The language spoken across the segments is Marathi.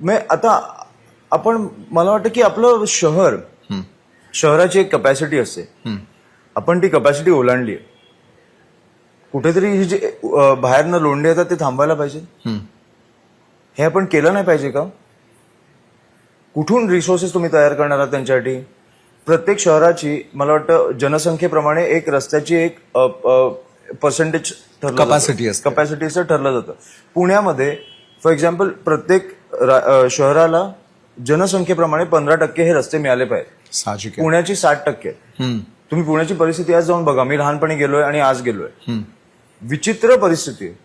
आता आपण मला वाटतं की आपलं शहराची एक कपॅसिटी असते. आपण ती कपॅसिटी ओलांडली. कुठेतरी ही जे बाहेरनं लोंढे येतात ते थांबायला पाहिजे. हे आपण केलं नाही पाहिजे का? कुठून रिसोर्सेस तुम्ही तयार करणार आहात त्यांच्यासाठी? प्रत्येक शहराची मला वाटतं जनसंख्येप्रमाणे एक रस्त्याची एक पर्सेंटेज कपॅसिटी असते. कपॅसिटीचं ठरलं जातं. पुण्यामध्ये फॉर एक्झाम्पल प्रत्येक शहराला जनसंख्येप्रमाणे 15% हे रस्ते मिळाले पाहिजे. साहजिक आहे. पुण्याची 60%. तुम्ही पुण्याची परिस्थिती आज जाऊन बघा. मी लहानपणी गेलोय आणि आज गेलोय. विचित्र परिस्थिती आहे.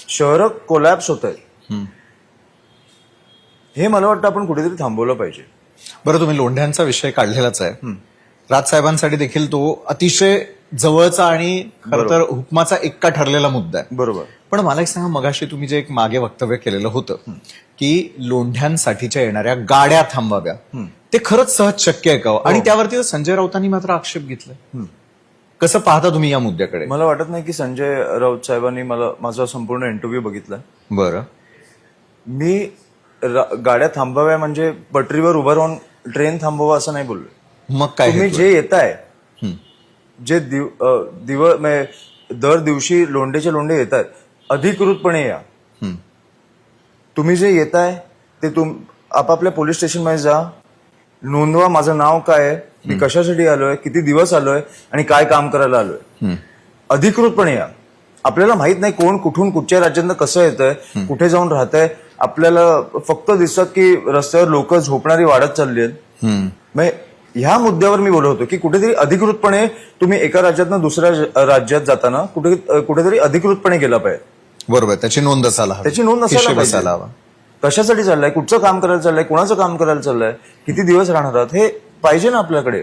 शहरं कोलॅप्स होत आहेत. हे मला वाटतं आपण कुठेतरी थांबवलं पाहिजे. बरं, तुम्ही लोंढ्यांचा विषय काढलेलाच आहे. राजसाहेबांसाठी देखील तो अतिशय जवळचा आणि खरं तर हुकमाचा एक्का ठरलेला मुद्दा आहे. बरोबर. पण मला एक सांगा, मगाशी तुम्ही जे एक मागे वक्तव्य केलेलं होतं की लोंढ्यांसाठीच्या येणाऱ्या गाड्या थांबाव्या, ते खरंच सहज शक्य आहे का? आणि त्यावरती संजय राऊतांनी मात्र आक्षेप घेतलाय. कसं पाहता तुम्ही या मुद्द्याकडे? मला वाटत नाही की संजय राऊत साहेबांनी माझा संपूर्ण इंटरव्ह्यू बघितलाय. बरं. मी गाड्या थांबवाव्या म्हणजे पटरीवर उभं राहून ट्रेन थांबवा असं नाही बोललोय. मग काय तुम्ही जे येत आहे, जे दर दिवशी लोंढेचे लोंढे येत आहेत, अधिकृतपणे या. तुम्ही जे येत आहे ते आपापल्या पोलीस स्टेशनमध्ये जा, नोंदवा माझं नाव काय आहे, मी कशासाठी आलोय, किती दिवस आलोय आणि काय काम करायला आलोय. अधिकृतपणे या. आपल्याला माहित नाही कोण कुठून कुठच्या राज्यातनं कसं येतंय, कुठे जाऊन राहतंय. आपल्याला फक्त दिसतात की रस्त्यावर लोक झोपणारी वाढत चालली आहेत. ह्या मुद्द्यावर मी बोलत होतो की कुठेतरी अधिकृतपणे तुम्ही एका राज्यातनं दुसऱ्या राज्यात जाताना कुठेतरी अधिकृतपणे गेला पाहिजे. बरोबर. त्याची नोंद असायला हवी. त्याची नोंद असायला असायला हवा. कशासाठी चाललंय, कुठचं काम करायला चाललंय, कुणाचं काम करायला चाललंय, किती दिवस राहणार आहात, हे पाहिजे ना आपल्याकडे.